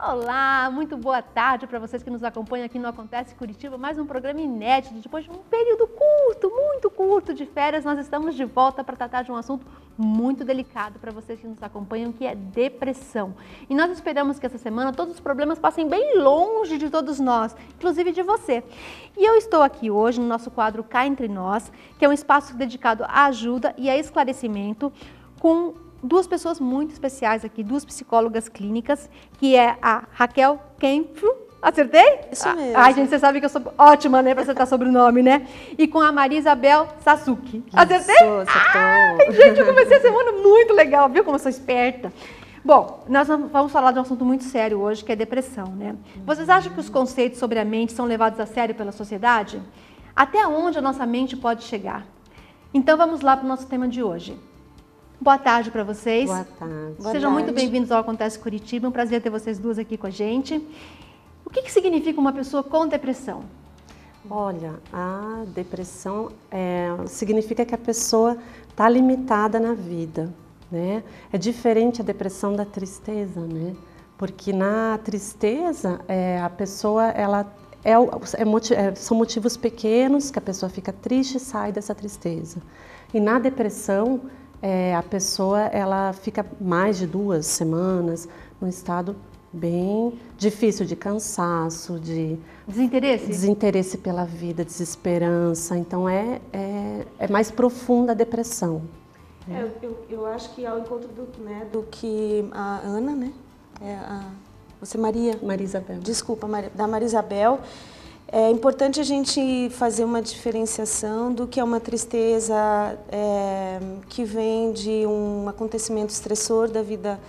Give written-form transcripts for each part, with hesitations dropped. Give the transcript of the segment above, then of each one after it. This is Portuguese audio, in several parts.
Olá, muito boa tarde para vocês que nos acompanham aqui no Acontece Curitiba, mais um programa inédito. Depois de um período curto, muito curto de férias, nós estamos de volta para tratar de um assunto muito delicado para vocês que nos acompanham, que é depressão. E nós esperamos que essa semana todos os problemas passem bem longe de todos nós, inclusive de você. E eu estou aqui hoje no nosso quadro Cá Entre Nós, que é um espaço dedicado à ajuda e a esclarecimento com duas pessoas muito especiais aqui, duas psicólogas clínicas, que é a Raquel Kempfl. Acertei? Isso mesmo. Ai, gente, você sabe que eu sou ótima, né, para acertar sobrenome, né? E com a Maria Isabel Sasuki. Acertei? Acertou. Gente, eu comecei a semana muito legal, viu como eu sou esperta? Bom, nós vamos falar de um assunto muito sério hoje, que é depressão, né? Vocês acham que os conceitos sobre a mente são levados a sério pela sociedade? Até onde a nossa mente pode chegar? Então vamos lá para o nosso tema de hoje. Boa tarde para vocês. Boa tarde. Sejam muito bem-vindos ao Acontece Curitiba. É um prazer ter vocês duas aqui com a gente. O que significa uma pessoa com depressão? Olha, a depressão significa que a pessoa está limitada na vida, né? É diferente a depressão da tristeza, né? Porque na tristeza, a pessoa, são motivos pequenos que a pessoa fica triste e sai dessa tristeza. E na depressão, a pessoa ela fica mais de 2 semanas num estado bem difícil de cansaço, de desinteresse pela vida, desesperança. Então é mais profunda a depressão. Eu acho que ao encontro do que a Ana, né? Você Maria Isabel. Desculpa, da Maria Isabel. É importante a gente fazer uma diferenciação do que é uma tristeza que vem de um acontecimento estressor da vida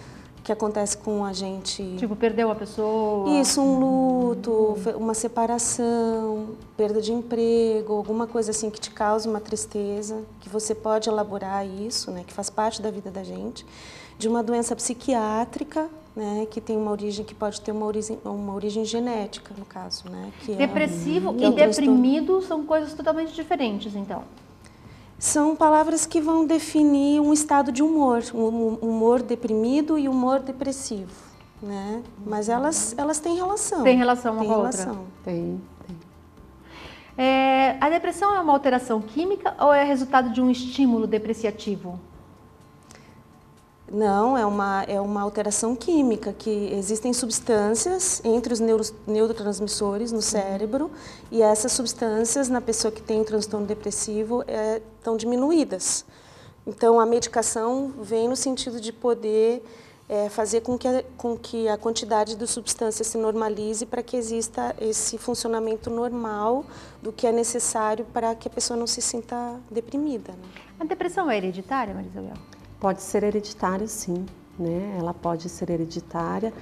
que acontece com a gente. Tipo, perdeu a pessoa? Isso, um luto, uma separação, perda de emprego, alguma coisa assim que te causa uma tristeza, que você pode elaborar isso, né, que faz parte da vida da gente, de uma doença psiquiátrica, né, que tem uma origem, que pode ter uma origem genética, no caso, né? Depressivo e deprimido são coisas totalmente diferentes, então? São palavras que vão definir um estado de humor, um humor deprimido e humor depressivo, né? Mas elas têm relação. Tem relação uma com a outra? Tem. A depressão é uma alteração química ou é resultado de um estímulo depreciativo? Não, é uma alteração química, que existem substâncias entre os neurotransmissores no cérebro e essas substâncias na pessoa que tem transtorno depressivo estão diminuídas. Então a medicação vem no sentido de poder fazer com que a quantidade de substâncias se normalize para que exista esse funcionamento normal do que é necessário para que a pessoa não se sinta deprimida, né? A depressão é hereditária, Maria Isabel? Pode ser hereditária, sim, né? Ela pode ser hereditária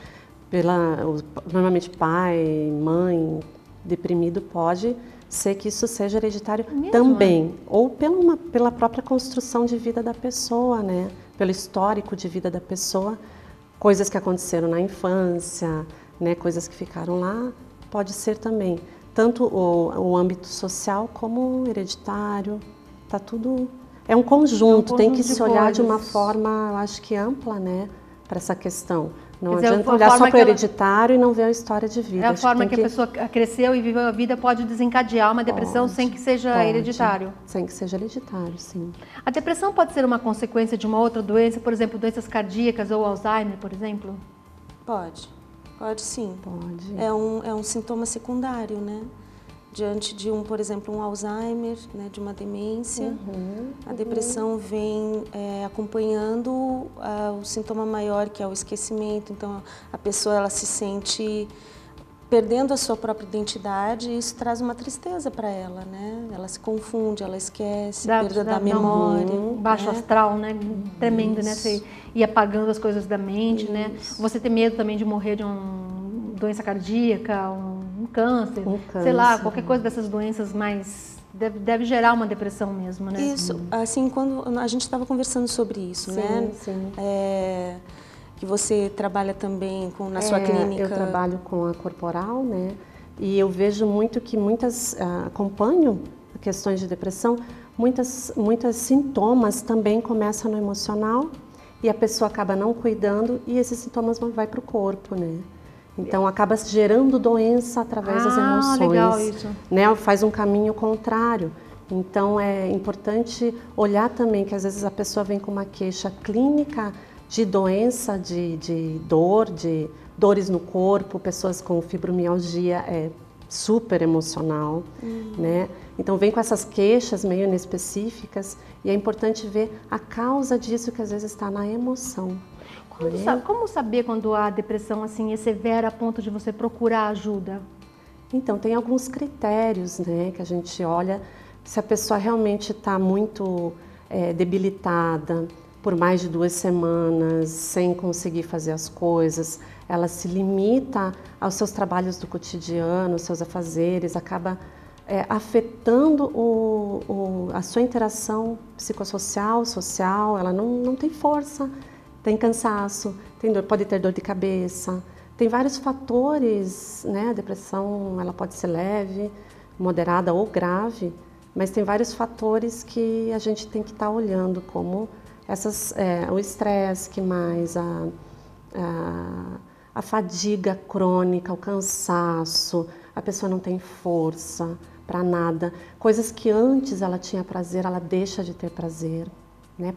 normalmente pai, mãe, deprimido, pode ser que isso seja hereditário também, ou pela própria construção de vida da pessoa, né? Pelo histórico de vida da pessoa, coisas que aconteceram na infância, né? Coisas que ficaram lá, pode ser também. Tanto o âmbito social como hereditário, tá tudo... É um conjunto, tem que se olhar de uma forma, eu acho que ampla, né, para essa questão. Não adianta olhar só para o hereditário e não ver a história de vida. É a forma que a pessoa cresceu e viveu a vida pode desencadear uma depressão sem que seja hereditário. Sem que seja hereditário, sim. A depressão pode ser uma consequência de uma outra doença, por exemplo, doenças cardíacas ou Alzheimer, por exemplo? Pode sim. Pode. É um sintoma secundário, né? Diante de por exemplo, um Alzheimer, né, de uma demência, a depressão vem acompanhando o sintoma maior, que é o esquecimento. Então, a pessoa ela se sente perdendo a sua própria identidade e isso traz uma tristeza para ela, né? Ela se confunde, ela esquece, perda da memória. Baixo astral, né? Tremendo, né? Você ir apagando as coisas da mente, né? Você ter medo também de morrer de uma doença cardíaca, um câncer, sei lá, qualquer coisa dessas doenças mais... Deve gerar uma depressão mesmo, né? Isso, assim, quando a gente estava conversando sobre isso, né? Sim. Que você trabalha também na sua clínica. Eu trabalho com a corporal, né? E eu vejo muito que acompanho questões de depressão, muitos sintomas também começam no emocional e a pessoa acaba não cuidando e esses sintomas vão para o corpo, né? Então acaba gerando doença através das emoções. Legal isso. Né? Faz um caminho contrário. Então é importante olhar também que às vezes a pessoa vem com uma queixa clínica de doença, de dor, de dores no corpo, pessoas com fibromialgia é super emocional, né? Então vem com essas queixas meio inespecíficas e é importante ver a causa disso que às vezes está na emoção. Como saber quando a depressão assim é severa a ponto de você procurar ajuda? Então tem alguns critérios, né, que a gente olha se a pessoa realmente está muito debilitada por mais de 2 semanas, sem conseguir fazer as coisas, ela se limita aos seus trabalhos do cotidiano, aos seus afazeres, acaba afetando a sua interação psicossocial, social, ela não tem força, tem cansaço, pode ter dor de cabeça, tem vários fatores, né? A depressão ela pode ser leve, moderada ou grave, mas tem vários fatores que a gente tem que estar olhando, como o estresse, que mais a fadiga crônica, o cansaço, a pessoa não tem força para nada, coisas que antes ela tinha prazer, ela deixa de ter prazer, né?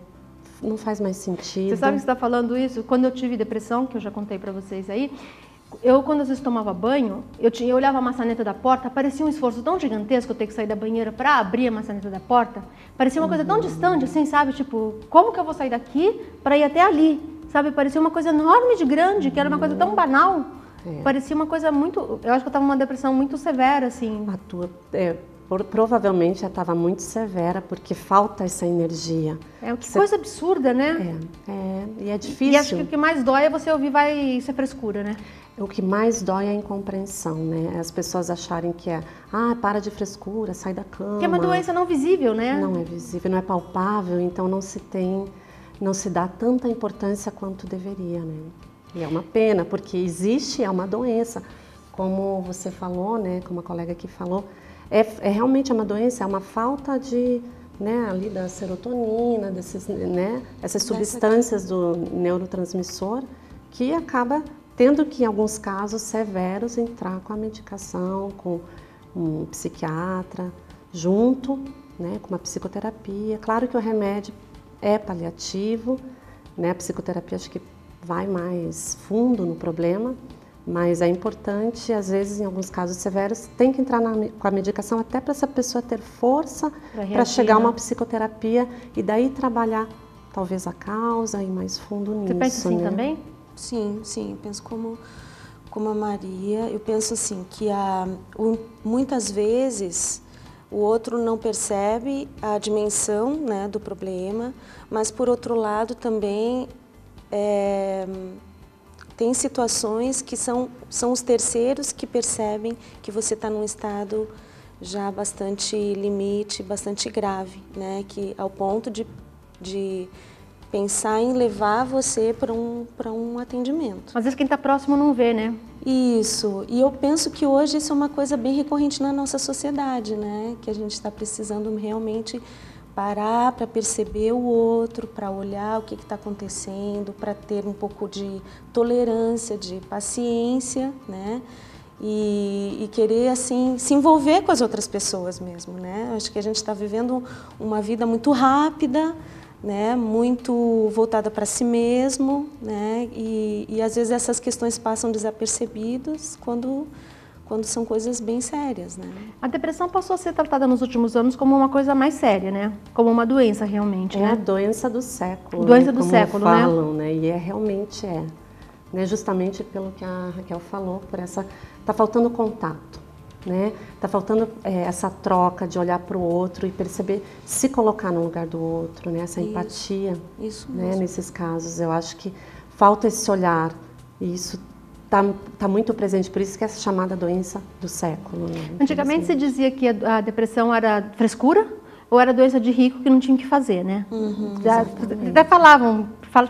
Não faz mais sentido. Você sabe que você está falando isso? Quando eu tive depressão, que eu já contei para vocês aí, quando às vezes tomava banho, eu olhava a maçaneta da porta, parecia um esforço tão gigantesco eu ter que sair da banheira para abrir a maçaneta da porta, parecia uma coisa tão distante, assim, sabe? Tipo, como que eu vou sair daqui para ir até ali? Sabe? Parecia uma coisa enorme de grande, que era uma coisa tão banal. Parecia uma coisa muito... Eu acho que eu estava numa depressão muito severa, assim. Provavelmente ela estava muito severa, porque falta essa energia. Coisa absurda, né? E é difícil. E acho que o que mais dói é você ouvir vai ser frescura, né? O que mais dói é a incompreensão, né? As pessoas acharem que para de frescura, sai da cama. Que é uma doença não visível, né? Não é visível, não é palpável, então não se dá tanta importância quanto deveria, né? E é uma pena, porque é uma doença. Como você falou, né? Como a colega aqui falou, é realmente uma doença, é uma falta ali da serotonina, essas substâncias do neurotransmissor, que acaba tendo que, em alguns casos severos, entrar com a medicação, com um psiquiatra, junto, né, com uma psicoterapia. Claro que o remédio é paliativo, né, a psicoterapia acho que vai mais fundo no problema, mas é importante, às vezes, em alguns casos severos, tem que entrar com a medicação até para essa pessoa ter força para chegar a uma psicoterapia e daí trabalhar talvez a causa e mais fundo nisso. Você pensa assim, né? também? Sim, eu penso como a Maria. Eu penso assim, que muitas vezes o outro não percebe a dimensão, né, do problema, mas por outro lado também tem situações que são os terceiros que percebem que você está num estado já bastante limite, bastante grave, né? Que ao ponto de pensar em levar você para um atendimento. Às vezes quem está próximo não vê, né? Isso. E eu penso que hoje isso é uma coisa bem recorrente na nossa sociedade, né? Que a gente está precisando realmente parar para perceber o outro, para olhar o que está acontecendo, para ter um pouco de tolerância, de paciência, né? E querer, assim, se envolver com as outras pessoas mesmo, né? Acho que a gente está vivendo uma vida muito rápida, né? Muito voltada para si mesmo, né? E às vezes essas questões passam desapercebidas quando são coisas bem sérias, né? A depressão passou a ser tratada nos últimos anos como uma coisa mais séria, né? Como uma doença realmente, né? É a doença do século. Doença do como século, falam, né? E realmente é. Né? Justamente pelo que a Raquel falou, tá faltando contato, né? Tá faltando essa troca de olhar para o outro e perceber, se colocar no lugar do outro, né? Essa empatia, isso né? mesmo. Nesses casos, eu acho que falta esse olhar e isso tá muito presente, por isso que é chamada doença do século. Né? Antigamente se dizia que a depressão era frescura ou era doença de rico que não tinha o que fazer, né? Até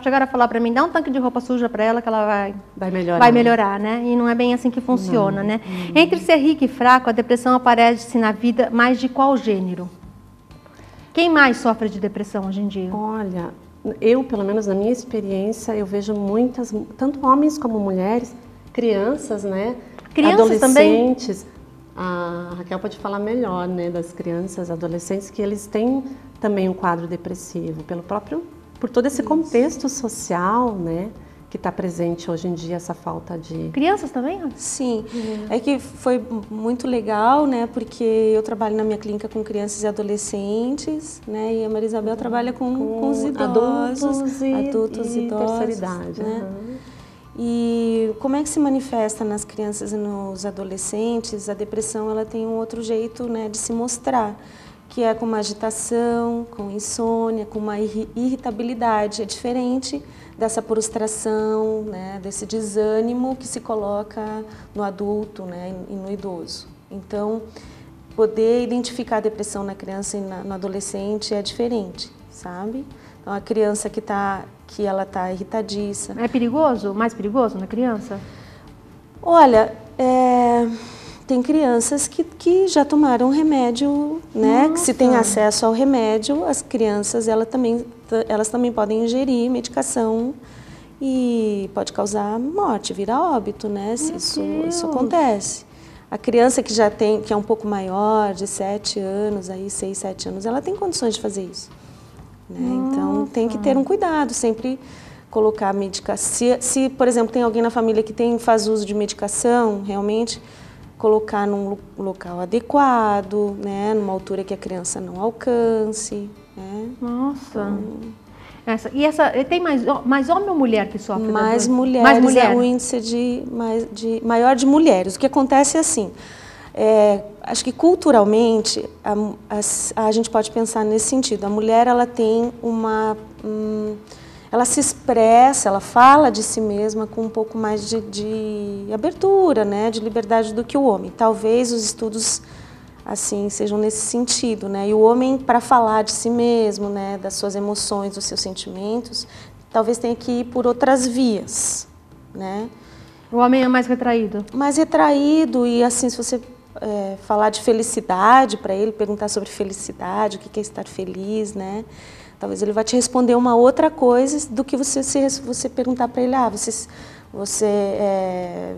chegaram a falar para mim, dá um tanque de roupa suja para ela que ela vai melhorar, né? E não é bem assim que funciona, né? Entre ser rico e fraco, a depressão aparece na vida mais de qual gênero? Quem mais sofre de depressão hoje em dia? Olha, eu, pelo menos na minha experiência, eu vejo tanto homens como mulheres, Crianças, né? Crianças adolescentes. Também? A Raquel pode falar melhor, né, das crianças, adolescentes, que eles têm também um quadro depressivo, por todo esse contexto social, né, que está presente hoje em dia, essa falta de... Crianças também? Sim, é que foi muito legal, né, porque eu trabalho na minha clínica com crianças e adolescentes, né, e a Maria Isabel trabalha com os idosos, adultos e idosos, terceira idade, né. E como é que se manifesta nas crianças e nos adolescentes? A depressão, ela tem um outro jeito, né, de se mostrar, que é com uma agitação, com insônia, com uma irritabilidade. É diferente dessa prostração, né, desse desânimo que se coloca no adulto, né, e no idoso. Então, poder identificar a depressão na criança e no adolescente é diferente, sabe? Então, a criança que ela está irritadiça. É perigoso? Mais perigoso na criança? Olha, tem crianças que já tomaram remédio, né? Que se tem acesso ao remédio, as crianças elas também podem ingerir medicação e pode causar morte, virar óbito, né? Isso acontece. A criança que é um pouco maior, de 7 anos, 6, 7 anos, ela tem condições de fazer isso. Né? Então, tem que ter um cuidado, sempre colocar medicação. Se, por exemplo, tem alguém na família que faz uso de medicação, realmente colocar num local adequado, né? Numa altura que a criança não alcance. Né? Nossa! Tem mais homem ou mulher que sofre? Mais mulheres, o índice maior de mulheres. O que acontece é assim... acho que culturalmente a gente pode pensar nesse sentido. A mulher ela tem ela se expressa, ela fala de si mesma com um pouco mais de abertura, né, de liberdade do que o homem. Talvez os estudos assim sejam nesse sentido, né? E o homem, para falar de si mesmo, né, das suas emoções, dos seus sentimentos, talvez tenha que ir por outras vias, né? O homem é mais retraído. Mais retraído e assim, se você falar de felicidade para ele, perguntar sobre felicidade, o que é estar feliz, né? Talvez ele vai te responder uma outra coisa do que você perguntar para ele, você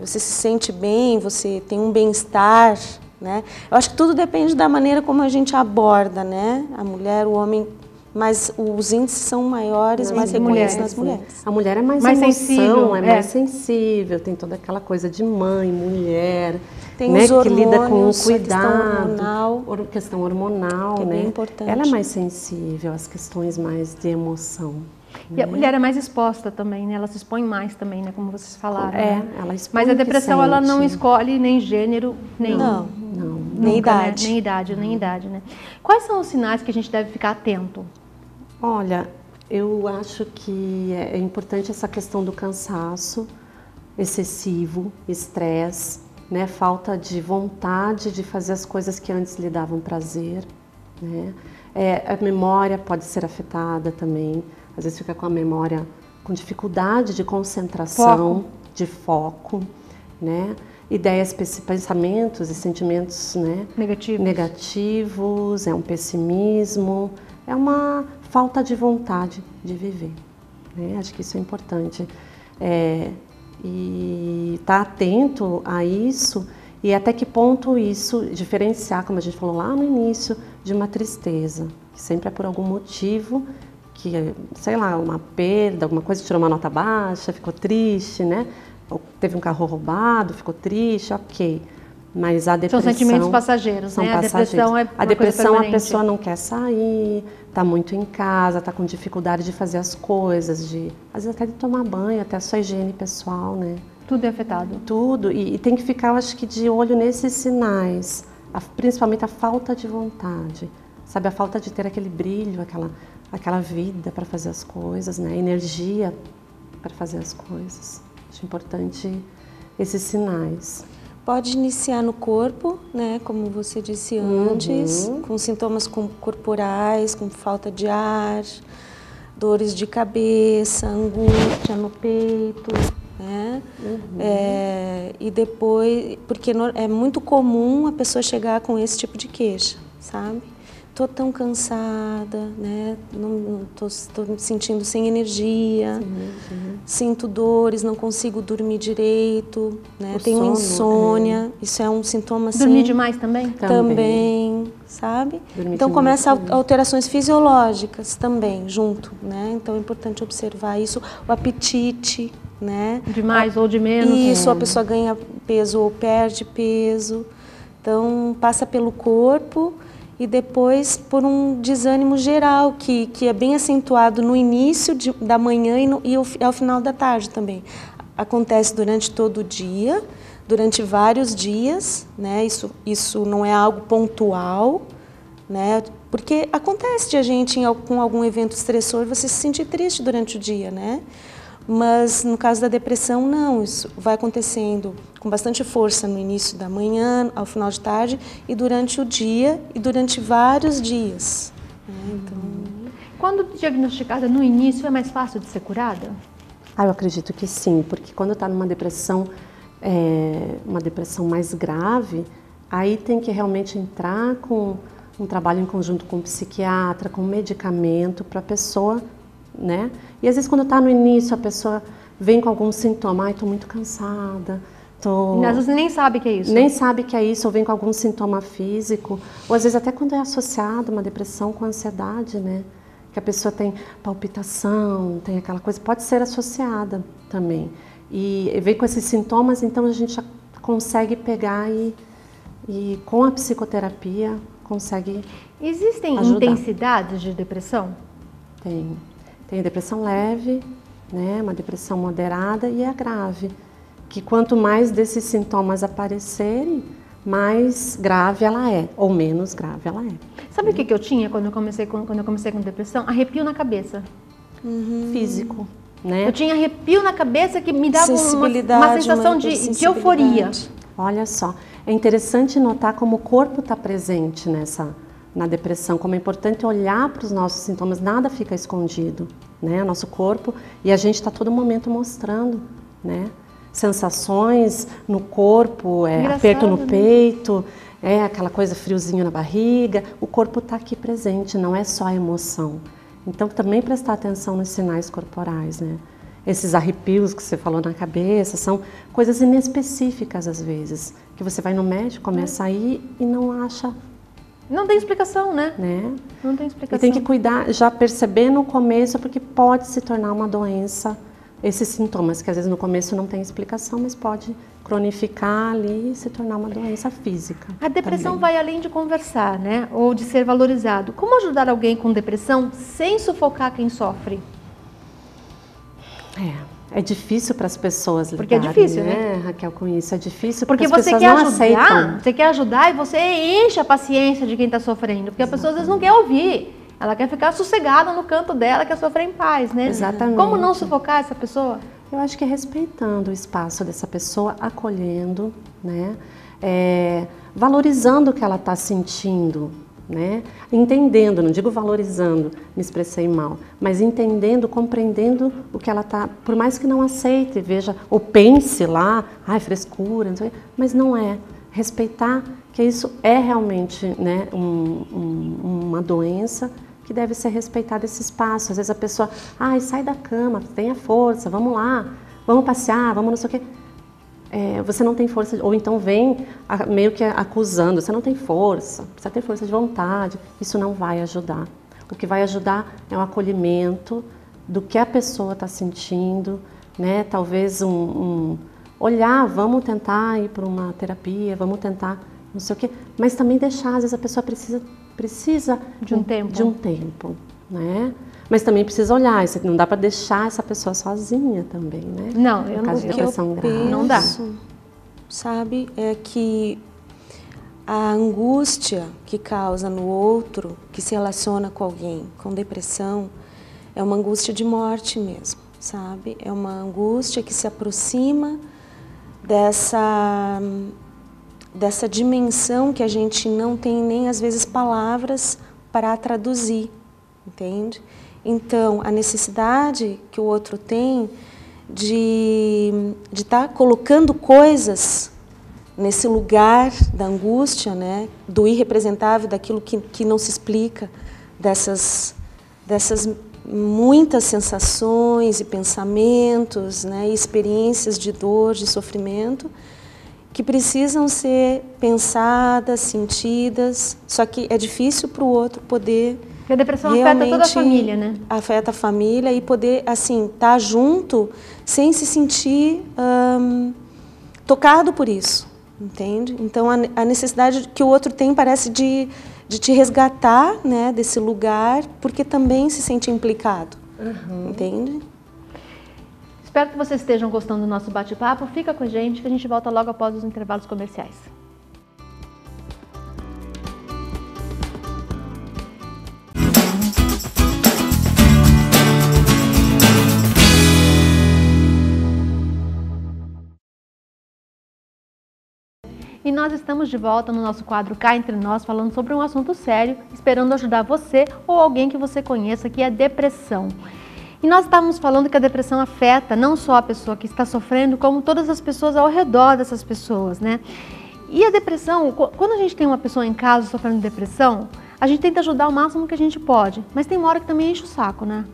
se sente bem, você tem um bem-estar, né? Eu acho que tudo depende da maneira como a gente aborda, né? A mulher, o homem, mas os índices são maiores, mais recorrentes nas mulheres. A mulher é mais sensível, mais sensível, tem toda aquela coisa de mãe, mulher, tem né, os hormônios, que lida com o cuidado, questão hormonal, que é né? bem importante. Ela é mais sensível às questões mais de emoção. E a mulher é mais exposta também, né? Ela se expõe mais também, né? Como vocês falaram. Ela expõe. Mas a depressão, ela não escolhe nem gênero, nem idade. Né? Nem idade, né? Quais são os sinais que a gente deve ficar atento? Olha, eu acho que é importante essa questão do cansaço excessivo, estresse, né? Falta de vontade de fazer as coisas que antes lhe davam prazer, né? A memória pode ser afetada também, às vezes fica com a memória com dificuldade de concentração, de foco, né? Ideias, pensamentos e sentimentos, né? Negativos, é um pessimismo, é uma falta de vontade de viver, né? Acho que isso é importante. E estar atento a isso e até que ponto isso diferenciar, como a gente falou lá no início, de uma tristeza, que sempre é por algum motivo, que, sei lá, uma perda, alguma coisa, tirou uma nota baixa, ficou triste, né? Ou teve um carro roubado, ficou triste, ok. Mas a depressão... São sentimentos passageiros, são né? passageiros. A depressão a pessoa não quer sair, está muito em casa, está com dificuldade de fazer as coisas, às vezes até de tomar banho, até a sua higiene pessoal, né? Tudo é afetado. Tudo. E tem que ficar, eu acho que, de olho nesses sinais, principalmente a falta de vontade, sabe? A falta de ter aquele brilho, aquela vida para fazer as coisas, né? Energia para fazer as coisas. Acho importante esses sinais. Pode iniciar no corpo, né, como você disse antes, com sintomas corporais, com falta de ar, dores de cabeça, angústia no peito, né? E depois, porque é muito comum a pessoa chegar com esse tipo de queixa, sabe? tô tão cansada, né? Tô me sentindo sem energia, sinto dores, não consigo dormir direito, né? Tenho sono, insônia, isso é um sintoma assim. Dormir demais também? Também, sabe? Dormir Então demais começa também. alterações fisiológicas também, junto, né? Então é importante observar isso, o apetite, né? De mais ou de menos? Isso, a pessoa ganha peso ou perde peso. Então passa pelo corpo e depois por um desânimo geral, que é bem acentuado no início da manhã e ao final da tarde também. Acontece durante todo o dia, durante vários dias, né? Isso não é algo pontual, né? Porque acontece de a gente, com algum evento estressor, você se sentir triste durante o dia, né? Mas no caso da depressão, não, isso vai acontecendo com bastante força no início da manhã, ao final de tarde e durante o dia e durante vários dias. Então... Quando diagnosticada no início, é mais fácil de ser curada? Eu acredito que sim, porque quando está numa depressão, uma depressão mais grave, aí tem que realmente entrar com um trabalho em conjunto com o psiquiatra, com medicamento para a pessoa, né? E às vezes quando está no início a pessoa vem com algum sintoma, estou muito cansada, Às vezes nem sabe que é isso. Nem sabe que é isso, ou vem com algum sintoma físico, ou às vezes até quando é associado uma depressão com ansiedade, né? Que a pessoa tem palpitação, tem aquela coisa, pode ser associada também. E vem com esses sintomas, então a gente já consegue pegar e com a psicoterapia consegue Existem ajudar. intensidades de depressão? Tem a depressão leve, né? Uma depressão moderada e a grave. Que quanto mais desses sintomas aparecerem, mais grave ela é, ou menos grave ela é. Sabe o que eu tinha quando eu comecei com depressão? Arrepio na cabeça. Físico, né? Eu tinha arrepio na cabeça que me dava uma Sensibilidade, sensação uma de hipersensibilidade. euforia. Olha só, é interessante notar como o corpo está presente na depressão, como é importante olhar para os nossos sintomas, nada fica escondido, né? Nosso corpo, e a gente está todo momento mostrando, né? Sensações no corpo, aperto no peito, aquela coisa friozinho na barriga, o corpo está aqui presente, não é só a emoção. Então também prestar atenção nos sinais corporais, né? Esses arrepios que você falou na cabeça são coisas inespecíficas às vezes, que você vai no médico, começa a ir e não acha. Não tem explicação, né? Não tem explicação. E tem que cuidar, já perceber no começo, porque pode se tornar uma doença, esses sintomas, que às vezes no começo não tem explicação, mas pode cronificar ali e se tornar uma doença física. A depressão também. vai além de conversar, né? Ou de ser valorizado. Como ajudar alguém com depressão sem sufocar quem sofre? É difícil para as pessoas lidarem, Porque é difícil, né? Raquel, com isso. É difícil Porque as você pessoas quer não ajudar, aceitam. você quer ajudar e você enche a paciência de quem está sofrendo. Porque a pessoa às vezes não quer ouvir. Ela quer ficar sossegada no canto dela, quer sofrer em paz, né? Exatamente. Como não sufocar essa pessoa? Eu acho que é respeitando o espaço dessa pessoa, acolhendo, né? Valorizando o que ela está sentindo, né? Entendendo, não digo valorizando, me expressei mal, mas entendendo, compreendendo o que ela está, por mais que não aceite, veja, ou pense lá, ai, frescura, não sei, mas não é. Respeitar que isso é realmente, né, uma doença que deve ser respeitada esse espaço. Às vezes a pessoa, ai, sai da cama, tenha força, vamos lá, vamos passear, vamos não sei o quê. Você não tem força, ou então vem meio que acusando, você não tem força, precisa ter força de vontade, isso não vai ajudar. O que vai ajudar é o acolhimento do que a pessoa está sentindo, né? Talvez olhar, vamos tentar ir para uma terapia, vamos tentar não sei o quê, mas também deixar, às vezes a pessoa precisa de um tempo, né? Mas também precisa olhar, não dá para deixar essa pessoa sozinha também, né? Não, eu não penso, não dá. Sabe, é que a angústia que causa no outro, que se relaciona com alguém com depressão, é uma angústia de morte mesmo, sabe? É uma angústia que se aproxima dessa dimensão que a gente não tem nem às vezes palavras para traduzir, entende? Então, a necessidade que o outro tem de estar colocando coisas nesse lugar da angústia, né, do irrepresentável, daquilo que não se explica, dessas muitas sensações e pensamentos, né, e experiências de dor, de sofrimento, que precisam ser pensadas, sentidas, só que é difícil para o outro poder. Porque a depressão afeta toda a família, né? Afeta a família e poder, assim, estar junto sem se sentir tocado por isso, entende? Então, a necessidade que o outro tem parece de te resgatar, né, desse lugar, porque também se sente implicado, entende? Espero que vocês estejam gostando do nosso bate-papo. Fica com a gente que a gente volta logo após os intervalos comerciais. E nós estamos de volta no nosso quadro Cá Entre Nós, falando sobre um assunto sério, esperando ajudar você ou alguém que você conheça, que é a depressão. E nós estávamos falando que a depressão afeta não só a pessoa que está sofrendo, como todas as pessoas ao redor dessas pessoas, né? E a depressão, quando a gente tem uma pessoa em casa sofrendo de depressão, a gente tenta ajudar o máximo que a gente pode, mas tem uma hora que também enche o saco, né?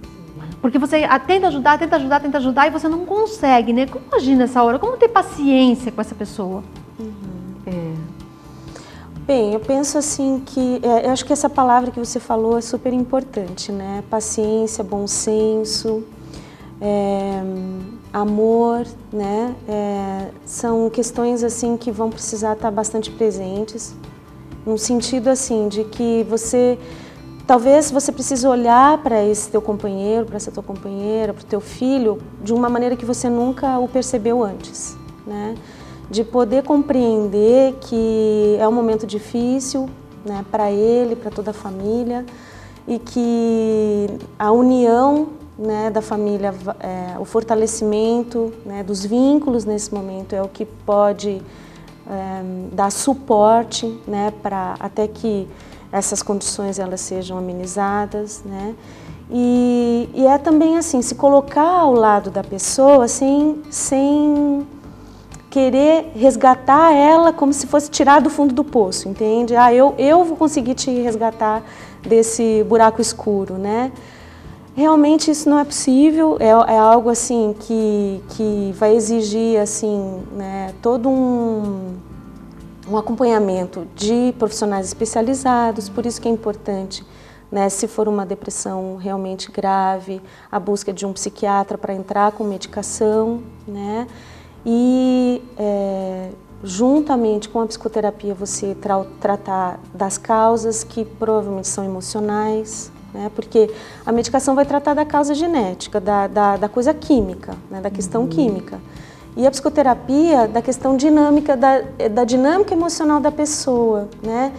Porque você tenta ajudar e você não consegue, né? Como agir nessa hora? Como ter paciência com essa pessoa? Bem, eu penso assim que, eu acho que essa palavra que você falou é super importante, né? Paciência, bom senso, amor, né? São questões assim que vão precisar estar bastante presentes, no sentido assim de que talvez você precise olhar para esse teu companheiro, para essa tua companheira, para o teu filho, de uma maneira que você nunca o percebeu antes, né? De poder compreender que é um momento difícil, né, para ele, para toda a família, e que a união, né, da família, o fortalecimento, né, dos vínculos nesse momento é o que pode dar suporte, né, para até que essas condições elas sejam amenizadas, né? E é também assim, se colocar ao lado da pessoa sem querer resgatar ela como se fosse tirar do fundo do poço, entende? Eu vou conseguir te resgatar desse buraco escuro, né? Realmente isso não é possível, é algo assim que vai exigir assim, né, todo um acompanhamento de profissionais especializados, por isso que é importante, né, se for uma depressão realmente grave, a busca de um psiquiatra para entrar com medicação, né? E juntamente com a psicoterapia você tratar das causas que provavelmente são emocionais, né? Porque a medicação vai tratar da causa genética, da coisa química, né? Da questão química. E a psicoterapia da questão dinâmica, da dinâmica emocional da pessoa, né?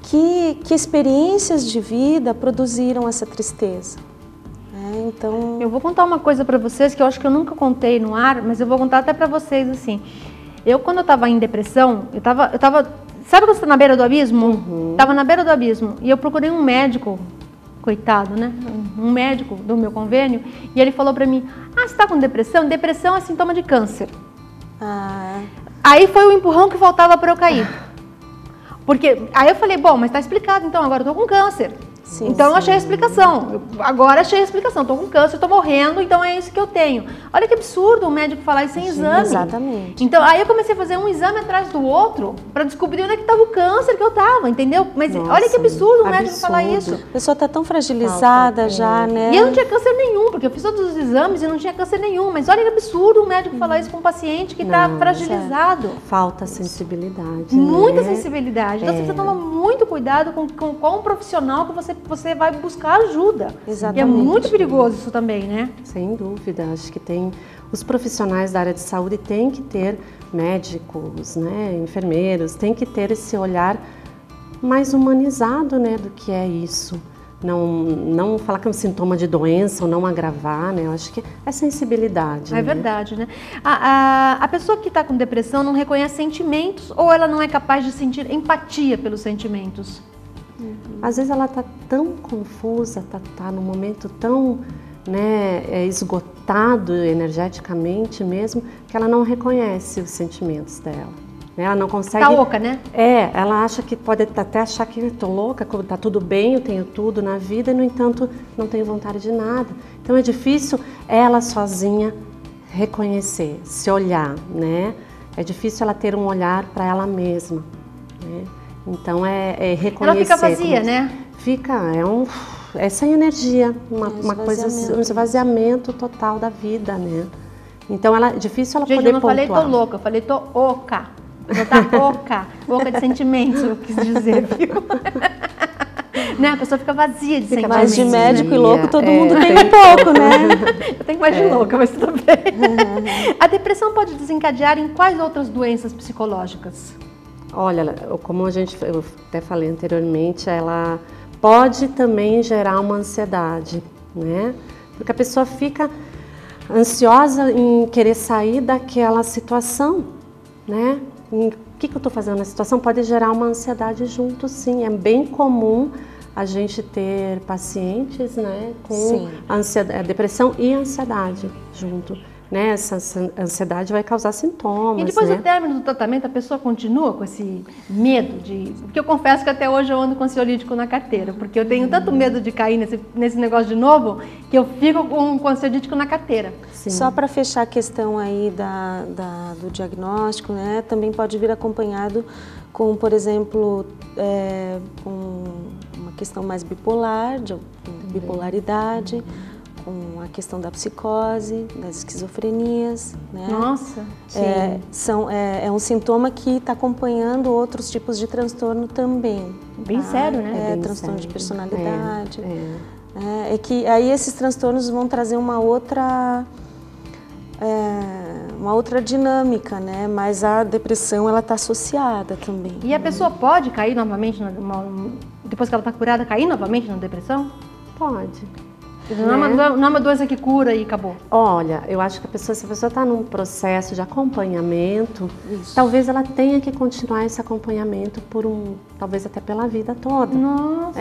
Que experiências de vida produziram essa tristeza. Então... Eu vou contar uma coisa para vocês que eu acho que eu nunca contei no ar, mas eu vou contar até para vocês assim. Quando eu estava em depressão, eu tava, sabe quando você está na beira do abismo? Tava na beira do abismo e eu procurei um médico, coitado, né? Um médico do meu convênio, e ele falou para mim: "Ah, você está com depressão? Depressão é sintoma de câncer." Aí foi o empurrão que faltava para eu cair. Porque aí eu falei: "Bom, mas está explicado, então agora eu tô com câncer." Sim, então eu achei a explicação, agora achei a explicação, estou com câncer, estou morrendo, então é isso que eu tenho. Olha que absurdo o médico falar isso sem exame. Exatamente. Então aí eu comecei a fazer um exame atrás do outro para descobrir onde é que estava o câncer que eu estava, entendeu? Mas Nossa, olha que absurdo o médico falar isso. A pessoa está tão fragilizada já, né? E eu não tinha câncer nenhum, porque eu fiz todos os exames e não tinha câncer nenhum, mas olha que absurdo o médico falar isso com um paciente que está fragilizado. Falta sensibilidade. Muita né? sensibilidade. Então você precisa tomar muito cuidado com qual profissional que você vai buscar ajuda. Exatamente. E é muito perigoso isso também, né? Sem dúvida. Acho que os profissionais da área de saúde têm que ter médicos, né, enfermeiros, têm que ter esse olhar mais humanizado, né, do que é isso. Não falar que é um sintoma de doença ou não agravar, né? Eu acho que é sensibilidade. É verdade, né? A pessoa que está com depressão não reconhece sentimentos ou ela não é capaz de sentir empatia pelos sentimentos? Às vezes ela está tão confusa, tá num momento tão, né, esgotado energeticamente mesmo, que ela não reconhece os sentimentos dela. né? Ela não consegue... Tá oca, né? Ela acha que pode até achar que estou louca, tá tudo bem, eu tenho tudo na vida, e no entanto não tenho vontade de nada. Então é difícil ela sozinha reconhecer, se olhar, né? É difícil ela ter um olhar para ela mesma, né? Então é reconhecer. Ela fica vazia, né? Fica, é sem energia, uma coisa, um esvaziamento total da vida, né? Então é difícil ela Gente, poder eu não falei pontuar. tô louca, eu falei tô oca. Não tá oca, oca de sentimentos, eu quis dizer, viu? Né? A pessoa fica vazia de sentimentos. Mas de médico e louco todo mundo tem um pouco, né? Eu tenho mais de louca, mas tudo bem. A depressão pode desencadear em quais outras doenças psicológicas? Olha, como eu até falei anteriormente, ela pode também gerar uma ansiedade, né? Porque a pessoa fica ansiosa em querer sair daquela situação, né? O que eu estou fazendo na situação pode gerar uma ansiedade junto, sim. É bem comum a gente ter pacientes, né, com a depressão e ansiedade junto. Né? Essa ansiedade vai causar sintomas. E depois né? do término do tratamento, a pessoa continua com esse medo de... Porque eu confesso que até hoje eu ando com ansiolítico na carteira, porque eu tenho tanto medo de cair nesse negócio de novo, que eu fico com ansiolítico na carteira. Sim. Só para fechar a questão aí do diagnóstico, né? Também pode vir acompanhado com, por exemplo, com uma questão mais bipolar, de bipolaridade, com a questão da psicose, das esquizofrenias, né? Nossa! É um sintoma que está acompanhando outros tipos de transtorno também. Bem sério, né? Bem transtorno sério. De personalidade. É que aí esses transtornos vão trazer uma outra dinâmica, né? Mas a depressão, ela está associada também. E a pessoa pode cair novamente, depois que ela está curada, cair novamente na depressão? Pode. Não é uma doença que cura e acabou. Olha, eu acho que se a pessoa está num processo de acompanhamento, talvez ela tenha que continuar esse acompanhamento talvez até pela vida toda. Nossa!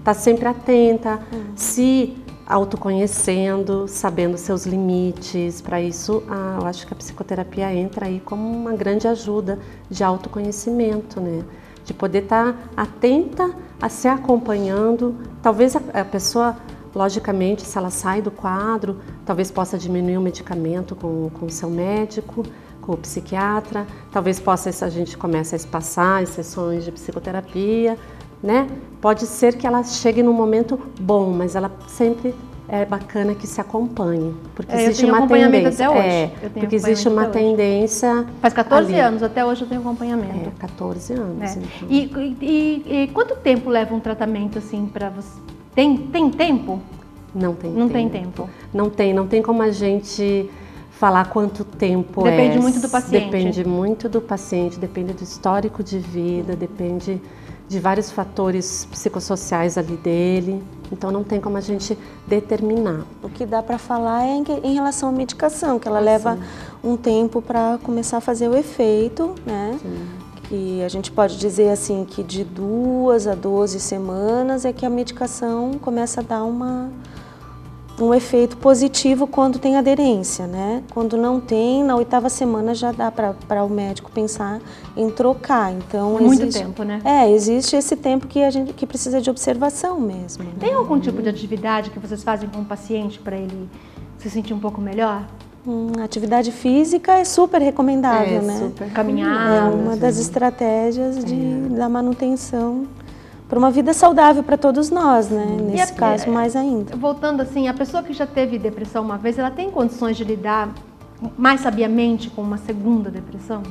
Tá sempre atenta, se autoconhecendo, sabendo seus limites. Para isso, eu acho que a psicoterapia entra aí como uma grande ajuda de autoconhecimento, né? De poder estar atenta a se acompanhando. Talvez a pessoa... Logicamente, se ela sai do quadro, talvez possa diminuir o medicamento com o seu médico, com o psiquiatra, talvez a gente comece a espaçar as sessões de psicoterapia, né? Pode ser que ela chegue num momento bom, mas ela sempre é bacana que se acompanhe, porque existe uma tendência. Até hoje. Porque existe uma tendência. Faz 14 anos, até hoje eu tenho acompanhamento. 14 anos. Então. E quanto tempo leva um tratamento assim para você? Tem tempo? Não tem tempo. Não tem tempo. Não tem como a gente falar quanto tempo Depende muito do paciente. Depende muito do paciente, depende do histórico de vida, depende de vários fatores psicossociais ali dele. Então não tem como a gente determinar. O que dá para falar é em relação à medicação, que ela leva um tempo para começar a fazer o efeito, né? Sim. E a gente pode dizer assim que de 2 a 12 semanas é que a medicação começa a dar um efeito positivo quando tem aderência, né? Quando não tem, na 8ª semana já dá para o médico pensar em trocar. Então muito tempo, né? Existe esse tempo que precisa de observação mesmo. Né? Tem algum tipo de atividade que vocês fazem com o paciente para ele se sentir um pouco melhor? Atividade física é super recomendável, né? Super. Caminhar. É uma das estratégias da manutenção para uma vida saudável para todos nós, né? Nesse caso, mais ainda. Voltando assim, a pessoa que já teve depressão uma vez, ela tem condições de lidar mais sabiamente com uma segunda depressão?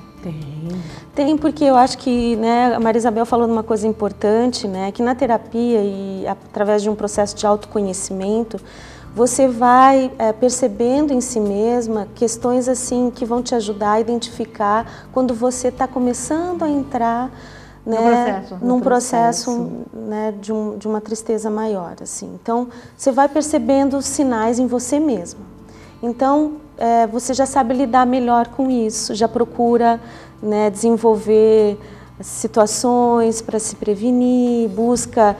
Tem, porque eu acho que, né, a Maria Isabel falou de uma coisa importante, né? Que na terapia e através de um processo de autoconhecimento, você vai percebendo em si mesma questões assim que vão te ajudar a identificar quando você está começando a entrar, né, num processo né, de uma tristeza maior. Assim. Então, você vai percebendo sinais em você mesma. Então, você já sabe lidar melhor com isso, já procura, né, desenvolver situações para se prevenir, busca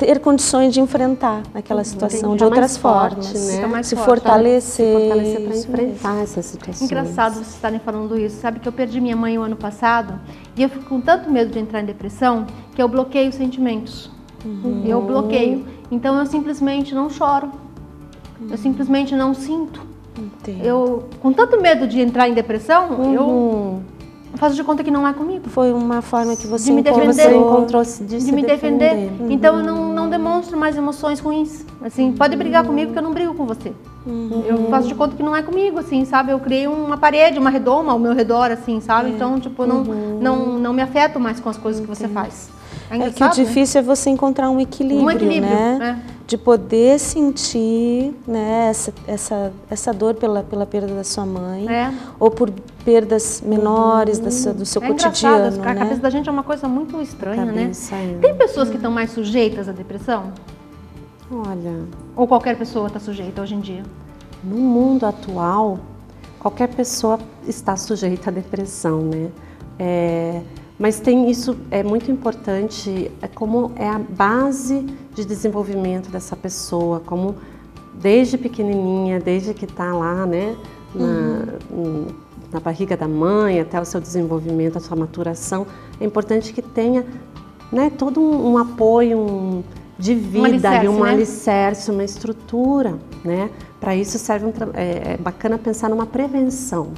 ter condições de enfrentar aquela situação de outras formas, né? Se fortalecer para enfrentar essas situações. Engraçado vocês estarem falando isso. Sabe que eu perdi minha mãe o ano passado e eu fico com tanto medo de entrar em depressão que eu bloqueio os sentimentos. Eu bloqueio. Então eu simplesmente não choro. Eu simplesmente não sinto. Eu, com tanto medo de entrar em depressão, eu faço de conta que não é comigo. Foi uma forma que você encontrou de me defender. Então eu não demonstro mais emoções ruins. Assim, pode brigar comigo que eu não brigo com você. Eu faço de conta que não é comigo, assim, sabe? Eu criei uma parede, uma redoma ao meu redor, assim, sabe? Então, tipo, não me afeto mais com as coisas que você faz. É que o difícil é você encontrar um equilíbrio, né? De poder sentir, né, essa dor pela perda da sua mãe, ou por perdas menores do seu cotidiano. A cabeça da gente é uma coisa muito estranha, né? Tem pessoas que estão mais sujeitas à depressão? Olha... Ou qualquer pessoa está sujeita hoje em dia? No mundo atual, qualquer pessoa está sujeita à depressão, né? Mas isso é muito importante, como é a base de desenvolvimento dessa pessoa, como desde pequenininha, desde que está lá, né, na barriga da mãe, até o seu desenvolvimento, a sua maturação, é importante que tenha, né, todo um apoio de vida, um alicerce, uma estrutura, né? Para isso serve é bacana pensar numa prevenção.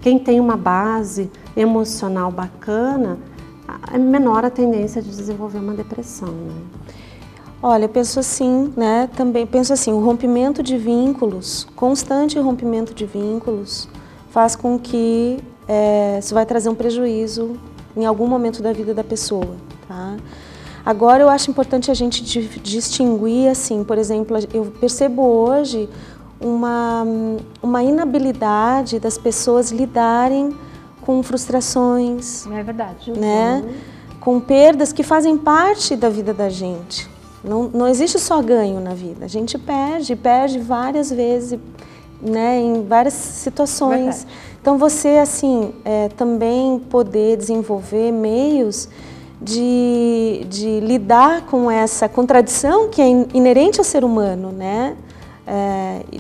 Quem tem uma base emocional bacana, é menor a tendência de desenvolver uma depressão, né? Olha, eu penso assim, né? Também penso assim, o rompimento de vínculos, constante rompimento de vínculos, faz com que isso vai trazer um prejuízo em algum momento da vida da pessoa, tá? Agora, eu acho importante a gente distinguir, assim, por exemplo, eu percebo hoje uma inabilidade das pessoas lidarem com frustrações, é verdade, né? Com perdas que fazem parte da vida da gente. Não existe só ganho na vida, a gente perde várias vezes, né? Em várias situações. Verdade. Então você, assim, também poder desenvolver meios de lidar com essa contradição que é inerente ao ser humano, né?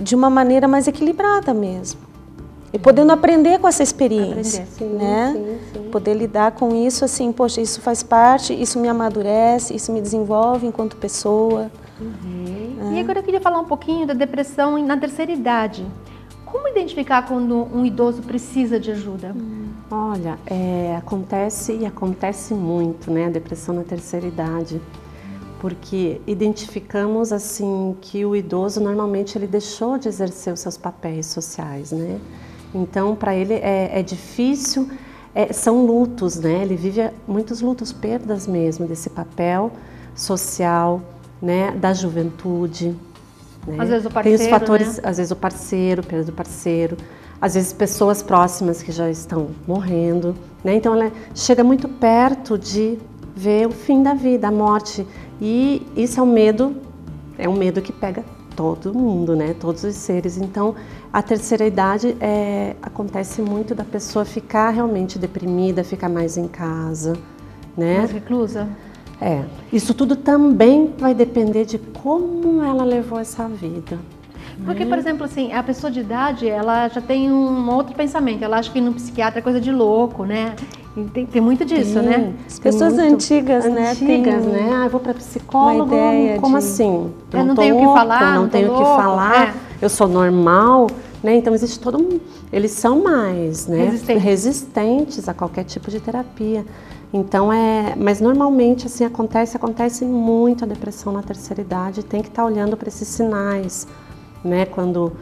De uma maneira mais equilibrada mesmo. E podendo aprender com essa experiência, né? Sim. Poder lidar com isso assim, poxa, isso faz parte, isso me amadurece, isso me desenvolve enquanto pessoa. E agora eu queria falar um pouquinho da depressão na terceira idade. Como identificar quando um idoso precisa de ajuda? Olha, acontece muito, né, a depressão na terceira idade. Porque identificamos assim que o idoso normalmente ele deixou de exercer os seus papéis sociais, né? Então para ele é difícil, são lutos, né? Ele vive muitos lutos, perdas mesmo desse papel social, né? Da juventude. Né? Às vezes o parceiro, tem os fatores, né? Às vezes o parceiro, perda do parceiro, às vezes pessoas próximas que já estão morrendo, né? Então ela chega muito perto de ver o fim da vida, a morte. E isso é um medo que pega todo mundo, né? Todos os seres. Então, a terceira idade acontece muito da pessoa ficar realmente deprimida, ficar mais em casa, né? Mais reclusa? Isso tudo também vai depender de como ela levou essa vida. Porque, por exemplo, assim, a pessoa de idade, ela já tem um outro pensamento. Ela acha que ir no psiquiatra é coisa de louco, né? Tem muito disso, né? As pessoas antigas, né? Eu vou para psicólogo, como assim? Eu não tenho o que falar, não tenho o que falar, eu sou normal, né? Então existe eles são mais, né? Resistentes a qualquer tipo de terapia. Então mas normalmente assim acontece muito a depressão na terceira idade, tem que estar olhando para esses sinais, né? Quando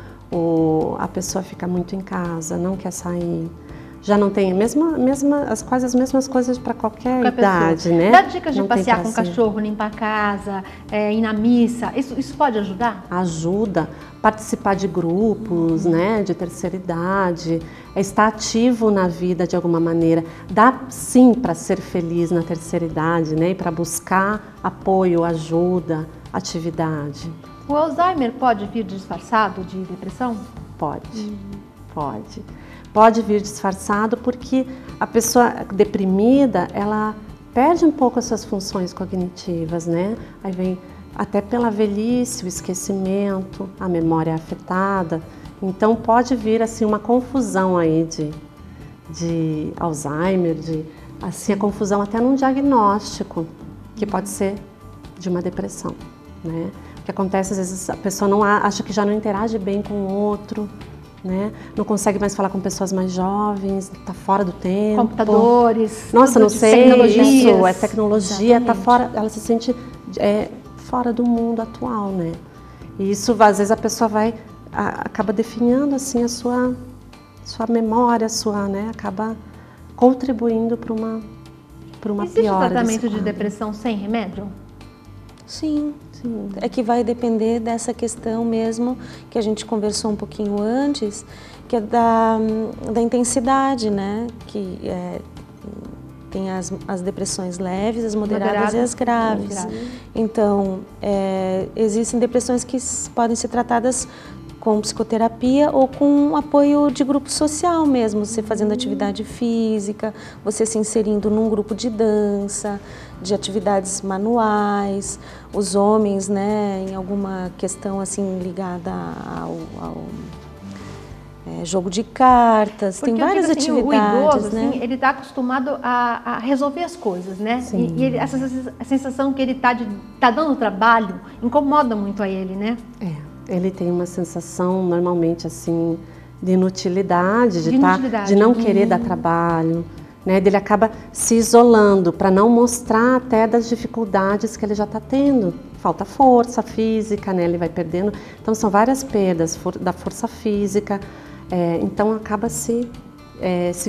a pessoa fica muito em casa, não quer sair, já não tem quase as mesmas coisas para qualquer idade, né? Dá dicas de passear com o cachorro, limpar a casa, ir na missa, isso pode ajudar? Ajuda. Participar de grupos, né, de terceira idade, estar ativo na vida de alguma maneira. Dá sim para ser feliz na terceira idade, né, e para buscar apoio, ajuda, atividade. O Alzheimer pode vir disfarçado de depressão? Pode. Pode vir disfarçado porque a pessoa deprimida, ela perde um pouco as suas funções cognitivas, né? Aí vem até pela velhice, o esquecimento, a memória afetada. Então pode vir assim uma confusão aí de Alzheimer, assim, a confusão até num diagnóstico, que pode ser de uma depressão, né? O que acontece, às vezes, a pessoa não acha que já não interage bem com o outro, né? Não consegue mais falar com pessoas mais jovens, está fora do tempo. Computadores. Nossa, não sei, isso, é tecnologia, Exatamente. está fora, ela se sente fora do mundo atual, né? E isso, às vezes, a pessoa acaba definhando, assim, a sua memória, né? Acaba contribuindo para uma Existe piora tratamento desse de quadro. depressão sem remédio? Sim, Sim. é que vai depender dessa questão mesmo que a gente conversou um pouquinho antes, que é da intensidade, né? Que tem as depressões leves, as moderadas e as graves. Então, existem depressões que podem ser tratadas com psicoterapia ou com apoio de grupo social mesmo, você fazendo atividade física, você se inserindo num grupo de dança, de atividades manuais, os homens, né, em alguma questão assim ligada ao jogo de cartas, Porque tem várias assim, atividades, o idoso, né? assim, ele está acostumado a resolver as coisas, né? Sim. E a sensação que ele tá dando trabalho incomoda muito a ele, né? Ele tem uma sensação normalmente assim de inutilidade, inutilidade. de não querer dar trabalho, né? Ele acaba se isolando para não mostrar até das dificuldades que ele já está tendo. Falta força física, né? Ele vai perdendo. Então são várias perdas da força física. Então acaba se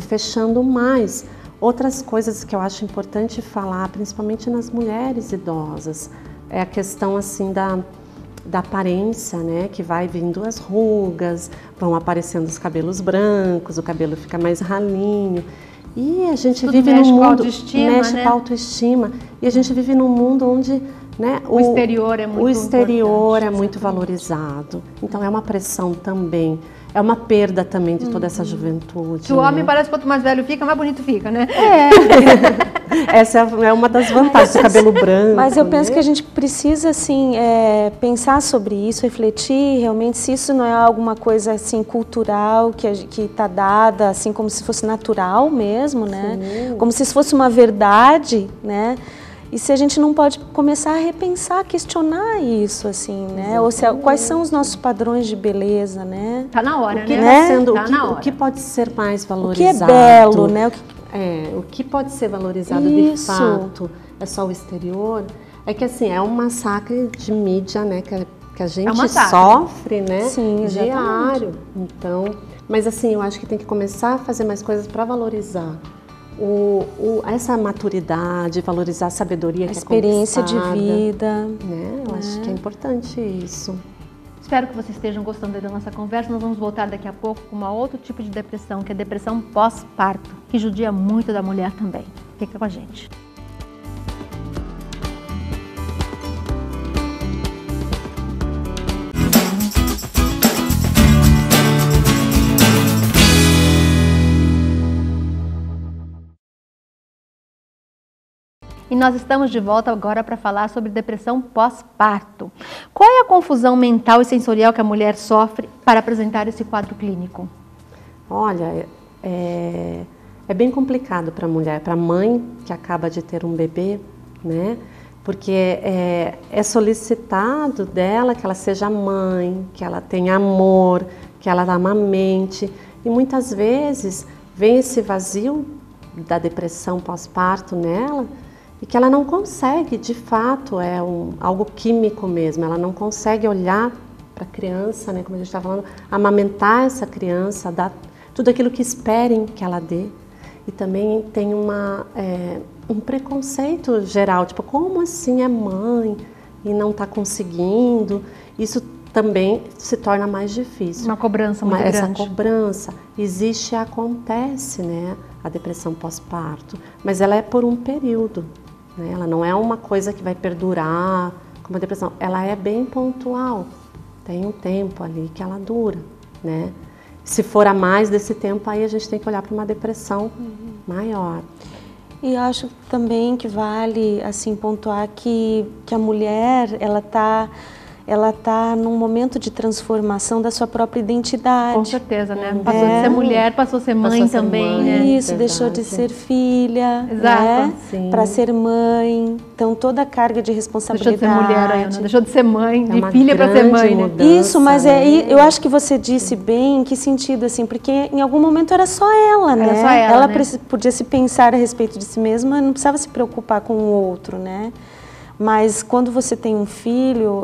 fechando mais. Outras coisas que eu acho importante falar, principalmente nas mulheres idosas, é a questão assim da aparência, né? Que vai vindo as rugas, vão aparecendo os cabelos brancos, o cabelo fica mais ralinho. E a gente vive num mundo, mexe com a autoestima, e a gente vive num mundo onde, né, o exterior é muito o exterior é importante, muito valorizado. Então é uma pressão também, é uma perda também de toda essa juventude. Que o homem parece que quanto mais velho fica, mais bonito fica, né? Essa é uma das vantagens do cabelo branco. Mas eu penso né? que a gente precisa, assim, pensar sobre isso, refletir realmente se isso não é alguma coisa, assim, cultural, que está dada, assim, como se fosse natural mesmo, né? Sim. Como se isso fosse uma verdade, né? E se a gente não pode começar a repensar, questionar isso, assim, né? Ou quais são os nossos padrões de beleza, né? Tá na hora, O que né? está sendo, Tá na hora. o que pode ser mais O que é valorizado? belo, né? O que pode ser valorizado Isso. de fato é só o exterior. É que assim, é um massacre de mídia, né? Que a gente sofre, né? Sim, exatamente. Diário. Então, mas assim, eu acho que tem que começar a fazer mais coisas para valorizar essa maturidade, valorizar a sabedoria que é experiência de conquistada, vida. né? Eu acho que é importante isso. Espero que vocês estejam gostando da nossa conversa. Nós vamos voltar daqui a pouco com um outro tipo de depressão, que é a depressão pós-parto, que judia muito da mulher também. Fica com a gente. E nós estamos de volta agora para falar sobre depressão pós-parto. Qual é a confusão mental e sensorial que a mulher sofre para apresentar esse quadro clínico? Olha, é bem complicado para a mulher, para a mãe que acaba de ter um bebê, né? Porque é solicitado dela que ela seja mãe, que ela tenha amor, que ela amamente. E muitas vezes vem esse vazio da depressão pós-parto nela, e que ela não consegue, de fato, algo químico mesmo, ela não consegue olhar para a criança, né, como a gente está falando, amamentar essa criança, dar tudo aquilo que esperem que ela dê. E também tem um preconceito geral, tipo, como assim é mãe e não está conseguindo? Isso também se torna mais difícil. Uma cobrança muito grande. Essa cobrança existe e acontece, né, a depressão pós-parto, mas ela é por um período. Ela não é uma coisa que vai perdurar como a depressão, ela é bem pontual, tem um tempo ali que ela dura, né? Se for a mais desse tempo, aí a gente tem que olhar para uma depressão maior. E acho também que vale assim pontuar que a mulher ela tá num momento de transformação da sua própria identidade. Com certeza, né? Passou de ser mulher, passou a ser mãe também, né? Isso, deixou de ser filha, exato, né? Para ser mãe. Então toda a carga de responsabilidade. Deixou de ser mulher, Ana. Deixou de ser mãe, de filha para ser mãe, né? Isso, mas eu acho que você disse bem em que sentido, assim, porque em algum momento era só ela, né? Era só ela, né? Podia se pensar a respeito de si mesma, não precisava se preocupar com o outro, né? Mas quando você tem um filho,